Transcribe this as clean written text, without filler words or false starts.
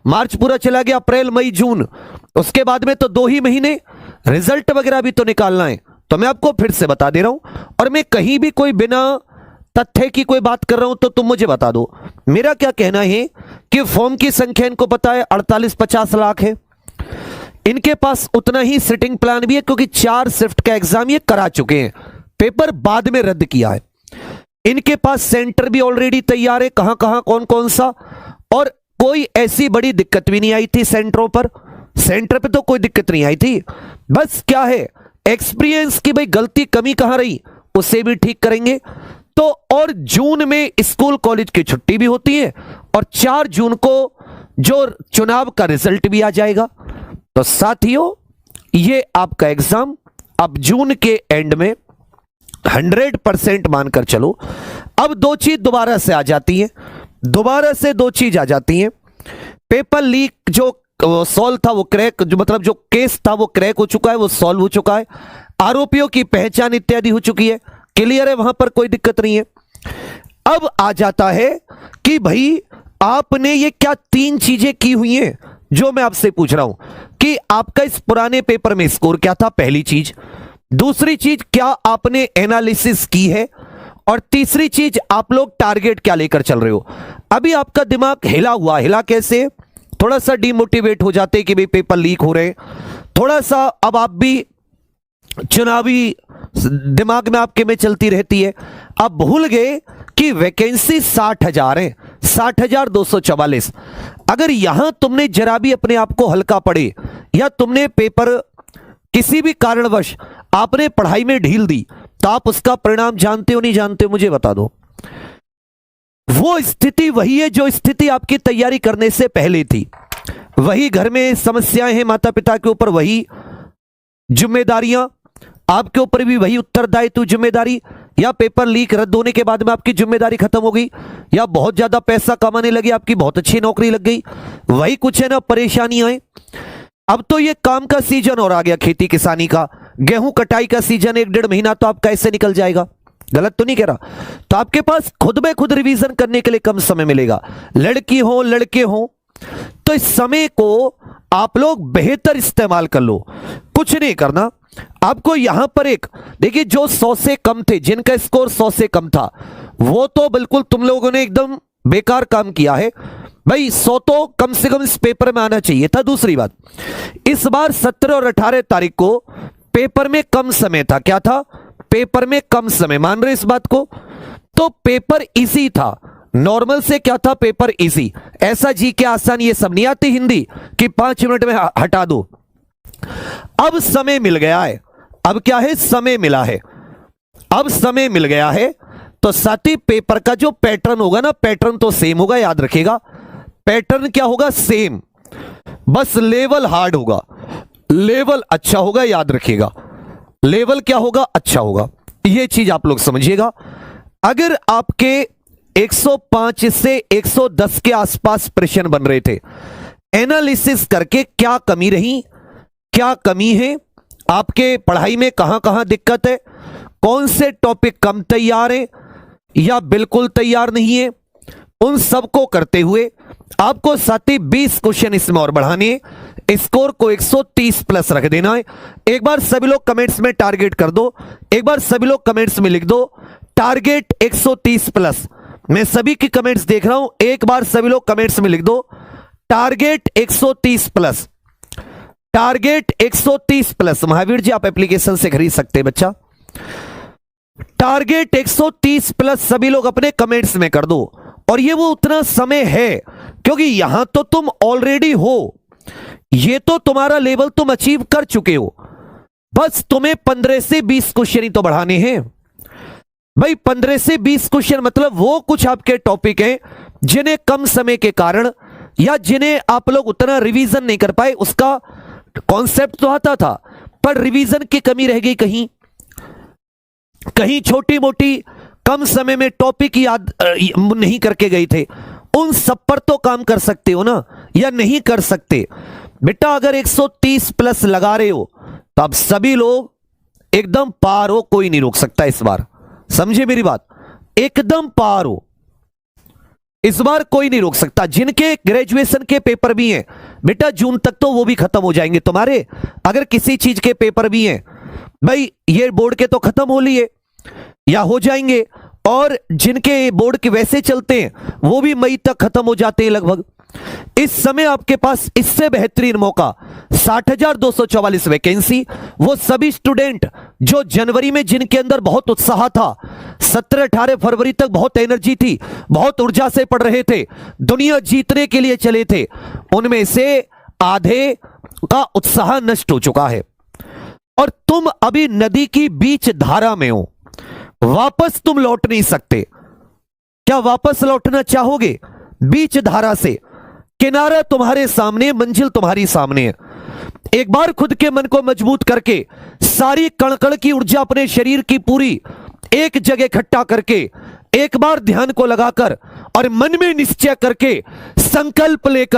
मार्च पूरा चला गया, अप्रैल मई जून, उसके बाद में तो 2 ही महीने, रिजल्ट वगैरह भी तो निकालना है। तो मैं आपको फिर से बता दे रहा हूं, और मैं कहीं भी कोई बिना तथ्य की कोई बात कर रहा हूं तो तुम मुझे बता दो। मेरा क्या कहना है कि फॉर्म की संख्या इनको पता है 48-50 लाख है, इनके पास उतना ही सिटिंग प्लान भी है, क्योंकि 4 शिफ्ट का एग्जाम ये करा चुके हैं, पेपर बाद में रद्द किया है। इनके पास सेंटर भी ऑलरेडी तैयार है, कहां कहां कौन कौन सा, और कोई ऐसी बड़ी दिक्कत भी नहीं आई थी सेंटरों पर, सेंटर पे तो कोई दिक्कत नहीं आई थी। बस क्या है, एक्सपीरियंस की भाई गलती कमी कहां रही उसे भी ठीक करेंगे। तो और जून में स्कूल कॉलेज की छुट्टी भी होती है, और 4 जून को जो चुनाव का रिजल्ट भी आ जाएगा। तो साथियों, ये आपका एग्जाम अब जून के एंड में 100% मानकर चलो। अब 2 चीज दोबारा से आ जाती है, दोबारा से 2 चीज आ जाती हैं। पेपर लीक जो सॉल्व था वो क्रैक, जो मतलब जो केस था वो क्रैक हो चुका है, वो सॉल्व हो चुका है, आरोपियों की पहचान इत्यादि हो चुकी है, क्लियर है, वहां पर कोई दिक्कत नहीं है। अब आ जाता है कि भाई आपने ये क्या 3 चीजें की हुई हैं, जो मैं आपसे पूछ रहा हूं कि आपका इस पुराने पेपर में स्कोर क्या था, पहली चीज। दूसरी चीज, क्या आपने एनालिसिस की है, और तीसरी चीज, आप लोग टारगेट क्या लेकर चल रहे हो। अभी आपका दिमाग हिला हुआ, हिला कैसे, थोड़ा सा डिमोटिवेट हो जाते कि भाई पेपर लीक हो रहे हैं, थोड़ा सा अब आप भी चुनावी दिमाग में आपके में चलती रहती है। अब भूल गए कि वैकेंसी 60,000 है, 60,244। अगर यहां तुमने जरा भी अपने आप को हल्का पड़े, या तुमने पेपर किसी भी कारणवश आपने पढ़ाई में ढील दी, तो आप उसका परिणाम जानते हो नहीं जानते हो, मुझे बता दो। वो स्थिति वही है जो स्थिति आपकी तैयारी करने से पहले थी, वही घर में समस्याएं हैं माता पिता के ऊपर, वही जिम्मेदारियां आपके ऊपर भी, वही उत्तरदायित्व जिम्मेदारी, या पेपर लीक रद्द होने के बाद में आपकी जिम्मेदारी खत्म हो गई, या बहुत ज्यादा पैसा कमाने लगे, आपकी बहुत अच्छी नौकरी लग गई, वही कुछ है ना परेशानियां हैं। अब तो ये काम का सीजन और आ गया, खेती किसानी का, गेहूं कटाई का सीजन, 1-1.5 महीना तो आपका ऐसे निकल जाएगा, गलत तो नहीं कह रहा। तो आपके पास खुद में खुद रिवीजन करने के लिए कम समय मिलेगा, लड़की हो लड़के हो, तो इस समय को आप लोग बेहतर इस्तेमाल कर लो। कुछ नहीं करना आपको, यहां पर एक देखिए, जो 100 से कम थे, जिनका स्कोर 100 से कम था, वो तो बिल्कुल तुम लोगों ने एकदम बेकार काम किया है भाई। 100 तो कम से कम इस पेपर में आना चाहिए था। दूसरी बात, इस बार 17 और 18 तारीख को पेपर में कम समय था, क्या था, पेपर में कम समय, मान रहे इस बात को, तो पेपर इजी था, नॉर्मल से क्या था, पेपर इजी, ऐसा जी के आसान ये सब नहीं आती हिंदी कि 5 मिनट में हटा दो। अब समय मिल गया है, अब क्या है, समय मिला है, अब समय मिल गया है, तो साथी पेपर का जो पैटर्न होगा ना, पैटर्न तो सेम होगा, याद रखिएगा, पैटर्न क्या होगा, सेम, बस लेवल हार्ड होगा, लेवल अच्छा होगा, याद रखिएगा, लेवल क्या होगा, अच्छा होगा, यह चीज आप लोग समझिएगा। अगर आपके 105 से 110 के आसपास प्रश्न बन रहे थे, एनालिसिस करके क्या कमी रही, क्या कमी है आपके पढ़ाई में, कहां कहां दिक्कत है, कौन से टॉपिक कम तैयार है या बिल्कुल तैयार नहीं है, उन सबको करते हुए आपको साथ ही 20 क्वेश्चन इसमें और बढ़ाने हैं, स्कोर को 130 प्लस रख देना है। एक बार सभी लोग कमेंट्स में टारगेट कर दो, एक बार सभी लोग कमेंट्स में लिख दो टारगेट 130 प्लस। मैं सभी की कमेंट्स देख रहा हूं, एक बार सभी लोग कमेंट्स में लिख दो target 130 plus, target 130 plus. Mahavir ji आप एप्लीकेशन से खरीद सकते हैं बच्चा, टारगेट 130 प्लस सभी लोग अपने कमेंट्स में कर दो। और ये वो उतना समय है क्योंकि यहां तो तुम ऑलरेडी हो, ये तो तुम्हारा लेवल तुम अचीव कर चुके हो, बस तुम्हें 15 से 20 क्वेश्चन ही तो बढ़ाने हैं भाई। 15 से 20 क्वेश्चन मतलब वो कुछ आपके टॉपिक हैं जिन्हें कम समय के कारण या जिन्हें आप लोग उतना रिवीजन नहीं कर पाए, उसका कॉन्सेप्ट तो आता था पर रिवीजन की कमी रह गई, कहीं कहीं छोटी मोटी कम समय में टॉपिक याद नहीं करके गए थे, उन सब पर तो काम कर सकते हो ना, या नहीं कर सकते बेटा। अगर 130 प्लस लगा रहे हो तो आप सभी लोग एकदम पार हो, कोई नहीं रोक सकता इस बार, समझे मेरी बात, एकदम पार हो। इस बार कोई नहीं रोक सकता। जिनके ग्रेजुएशन के पेपर भी हैं बेटा, जून तक तो वो भी खत्म हो जाएंगे तुम्हारे। अगर किसी चीज के पेपर भी हैं भाई, ये बोर्ड के तो खत्म हो लिए या हो जाएंगे, और जिनके बोर्ड के वैसे चलते हैं वो भी मई तक खत्म हो जाते हैं लगभग। इस समय आपके पास इससे बेहतरीन मौका, 60,244 वैकेंसी। वो सभी स्टूडेंट जो जनवरी में जिनके अंदर बहुत उत्साह था, 17-18 फरवरी तक बहुत एनर्जी थी, बहुत ऊर्जा से पढ़ रहे थे, दुनिया जीतने के लिए चले थे, उनमें से आधे का उत्साह नष्ट हो चुका है। और तुम अभी नदी की बीच धारा में हो, वापस तुम लौट नहीं सकते। क्या वापस लौटना चाहोगे? बीच धारा से, किनारा तुम्हारे सामने, मंजिल तुम्हारी सामने है। एक बार खुद के मन को मजबूत करके, सारी कण-कण की ऊर्जा अपने शरीर की पूरी एक जगह इकट्ठा करके, एक बार ध्यान को लगाकर और मन में निश्चय करके, संकल्प लेकर